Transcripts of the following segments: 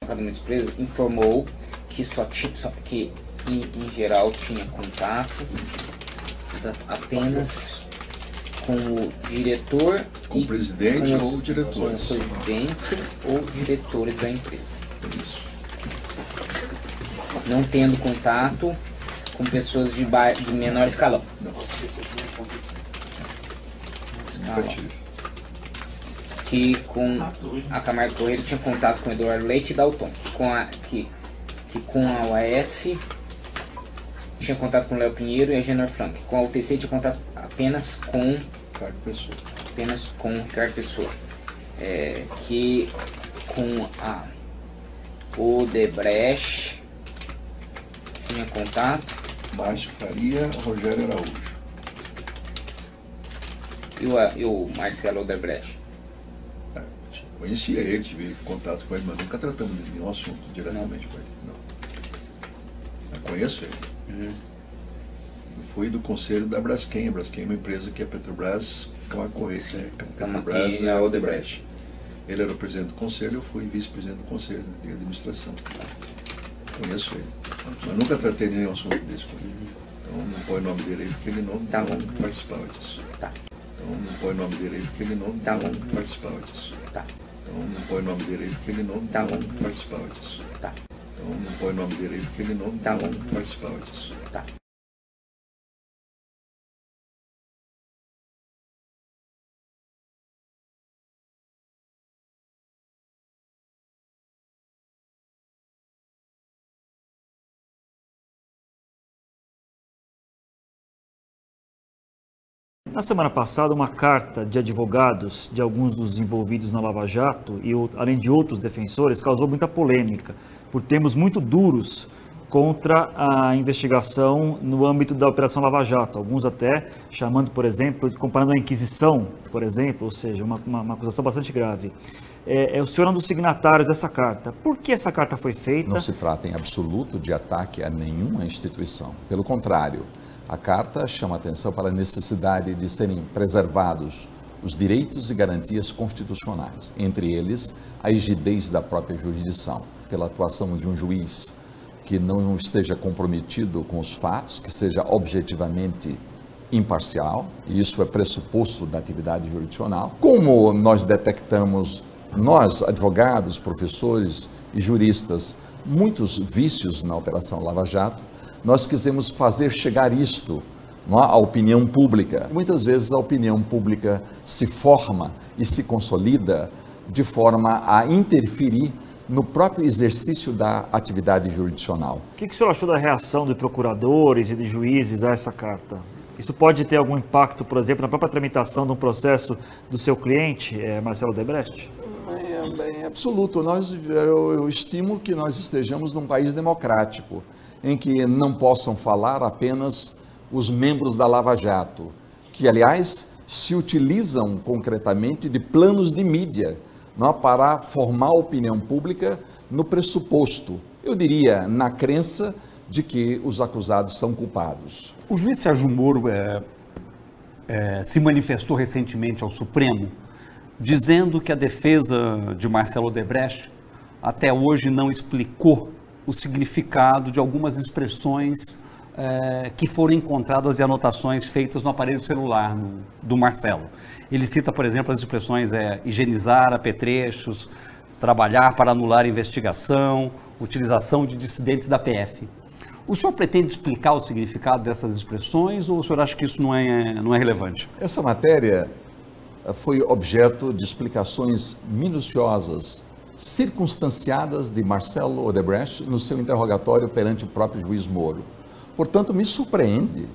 Academia de Empresas informou que que em geral tinha contato apenas com o diretor, com o presidente ou diretores, com o presidente ou diretores da empresa. Isso. Não tendo contato com pessoas de menor escalão. Não. Nunca tive. Que com a Camargo Corrêa tinha contato com o Eduardo Leite e Dalton. Que com a OAS tinha contato com o Léo Pinheiro e a Genor Frank. Com a UTC tinha contato apenas com Ricardo Pessoa. Ricardo Pessoa. Que com a Odebrecht tinha contato Márcio Faria, Rogério Araújo. E o Marcelo Odebrecht? Conhecia ele, tive contato com ele, mas nunca tratamos de nenhum assunto diretamente com ele. Não. Eu conheço ele. Uhum. Eu fui do conselho da Braskem. A Braskem é uma empresa que é Petrobras, Camargo Corrêa, né? Petrobras e a Odebrecht. Ele era o presidente do conselho, eu fui vice-presidente do conselho de administração. Conheço ele. Mas nunca tratei de nenhum assunto desse com ele. Então não põe o nome dele aí porque ele não participava disso. Tá. Então não põe o nome dele aí porque ele não participava disso. Tá. Então não põe o nome dele aí porque ele não participava disso. Tá. Então não põe o nome dele aí porque ele não participava disso. Tá. Na semana passada, uma carta de advogados de alguns dos envolvidos na Lava Jato, e além de outros defensores, causou muita polêmica, por termos muito duros contra a investigação no âmbito da Operação Lava Jato. Alguns até chamando, por exemplo, comparando a Inquisição, por exemplo, ou seja, uma acusação bastante grave. O senhor é um dos signatários dessa carta. Por que essa carta foi feita? Não se trata em absoluto de ataque a nenhuma instituição. Pelo contrário, a carta chama atenção para a necessidade de serem preservados os direitos e garantias constitucionais, entre eles a rigidez da própria jurisdição, pela atuação de um juiz que não esteja comprometido com os fatos, que seja objetivamente imparcial, e isso é pressuposto da atividade jurisdicional. Como nós detectamos, nós, advogados, professores e juristas, muitos vícios na Operação Lava Jato, nós quisemos fazer chegar isto à opinião pública. Muitas vezes a opinião pública se forma e se consolida de forma a interferir no próprio exercício da atividade jurisdicional. O que o senhor achou da reação de procuradores e de juízes a essa carta? Isso pode ter algum impacto, por exemplo, na própria tramitação de um processo do seu cliente, Marcelo Odebrecht? Em absoluto. Eu estimo que nós estejamos num país democrático, em que não possam falar apenas os membros da Lava Jato, que, aliás, se utilizam concretamente de planos de mídia para formar a opinião pública no pressuposto, eu diria, na crença de que os acusados são culpados. O juiz Sérgio Moro se manifestou recentemente ao Supremo, dizendo que a defesa de Marcelo Odebrecht até hoje não explicou o significado de algumas expressões que foram encontradas e anotações feitas no aparelho celular do Marcelo. Ele cita, por exemplo, as expressões higienizar apetrechos, trabalhar para anular a investigação, utilização de dissidentes da PF. O senhor pretende explicar o significado dessas expressões ou o senhor acha que isso não é relevante? Essa matéria foi objeto de explicações minuciosas, circunstanciadas de Marcelo Odebrecht no seu interrogatório perante o próprio juiz Moro. Portanto, me surpreende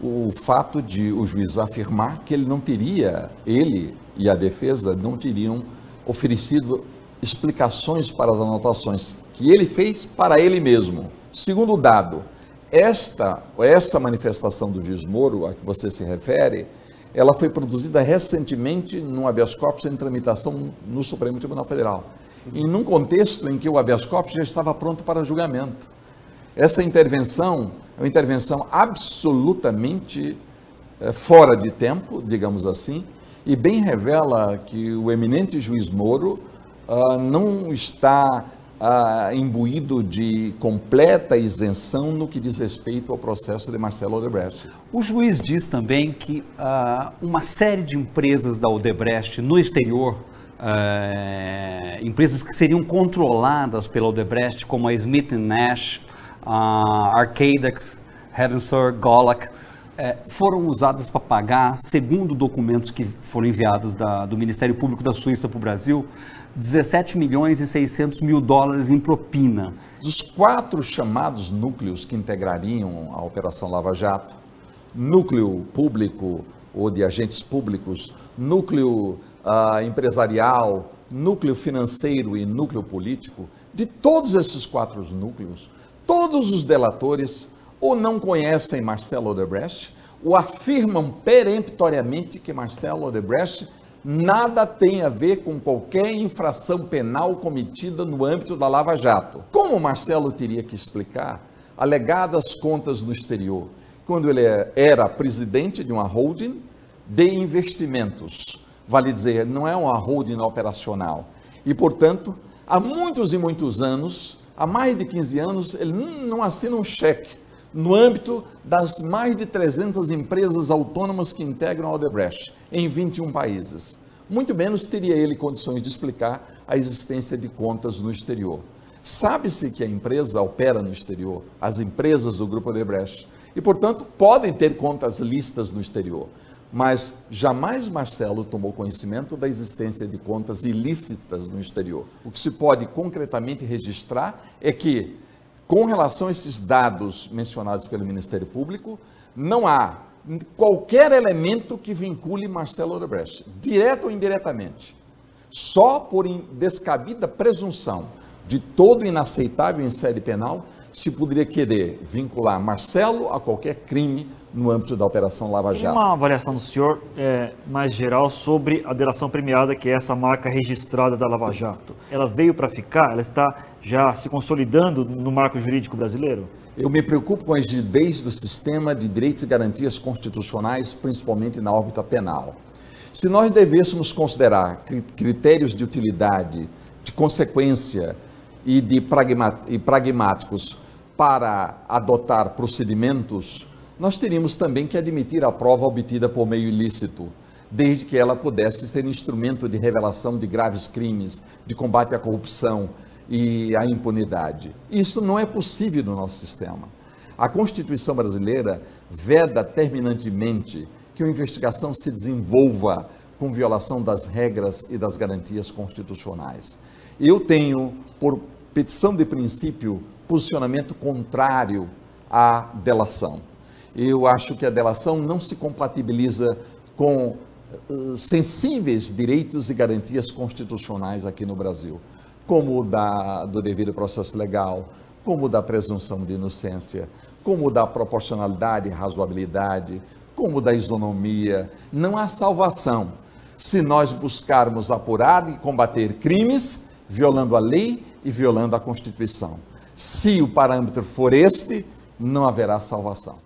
o fato de o juiz afirmar que ele e a defesa não teriam oferecido explicações para as anotações que ele fez para ele mesmo. Segundo dado, essa manifestação do juiz Moro, a que você se refere, ela foi produzida recentemente num habeas corpus em tramitação no Supremo Tribunal Federal, e num contexto em que o habeas corpus já estava pronto para julgamento. Essa intervenção é uma intervenção absolutamente fora de tempo, digamos assim, e bem revela que o eminente juiz Moro não está imbuído de completa isenção no que diz respeito ao processo de Marcelo Odebrecht. O juiz diz também que uma série de empresas da Odebrecht no exterior, empresas que seriam controladas pela Odebrecht, como a Smith Nash, a Arcadex, Hevensor, Golac, foram usadas para pagar, segundo documentos que foram enviados do Ministério Público da Suíça para o Brasil, 17 milhões e 600 mil dólares em propina. Dos 4 chamados núcleos que integrariam a Operação Lava Jato, núcleo público ou de agentes públicos, núcleo empresarial, núcleo financeiro e núcleo político, de todos esses 4 núcleos, todos os delatores ou não conhecem Marcelo Odebrecht ou afirmam peremptoriamente que Marcelo Odebrecht nada tem a ver com qualquer infração penal cometida no âmbito da Lava Jato. Como Marcelo teria que explicar alegadas contas no exterior, quando ele era presidente de uma holding de investimentos? Vale dizer, não é uma holding operacional. E, portanto, há muitos e muitos anos, há mais de 15 anos, ele não assina um cheque no âmbito das mais de 300 empresas autônomas que integram a Odebrecht, em 21 países. Muito menos teria ele condições de explicar a existência de contas no exterior. Sabe-se que a empresa opera no exterior, as empresas do Grupo Odebrecht, e, portanto, podem ter contas listas no exterior. Mas jamais Marcelo tomou conhecimento da existência de contas ilícitas no exterior. O que se pode concretamente registrar é que, com relação a esses dados mencionados pelo Ministério Público, não há qualquer elemento que vincule Marcelo Odebrecht, direto ou indiretamente. Só por descabida presunção de todo inaceitável em sede penal, se poderia querer vincular Marcelo a qualquer crime no âmbito da Operação Lava Jato. Uma avaliação do senhor mais geral sobre a delação premiada, que é essa marca registrada da Lava Jato. Ela veio para ficar? Ela está já se consolidando no marco jurídico brasileiro? Eu me preocupo com a rigidez do sistema de direitos e garantias constitucionais, principalmente na órbita penal. Se nós devêssemos considerar critérios de utilidade, de consequência e pragmáticos para adotar procedimentos, nós teríamos também que admitir a prova obtida por meio ilícito, desde que ela pudesse ser instrumento de revelação de graves crimes, de combate à corrupção e à impunidade. Isso não é possível no nosso sistema. A Constituição brasileira veda terminantemente que uma investigação se desenvolva com violação das regras e das garantias constitucionais. Eu tenho, por petição de princípio, posicionamento contrário à delação. Eu acho que a delação não se compatibiliza com sensíveis direitos e garantias constitucionais aqui no Brasil, como o do devido processo legal, como o da presunção de inocência, como o da proporcionalidade e razoabilidade, como o da isonomia. Não há salvação se nós buscarmos apurar e combater crimes violando a lei e violando a Constituição. Se o parâmetro for este, não haverá salvação.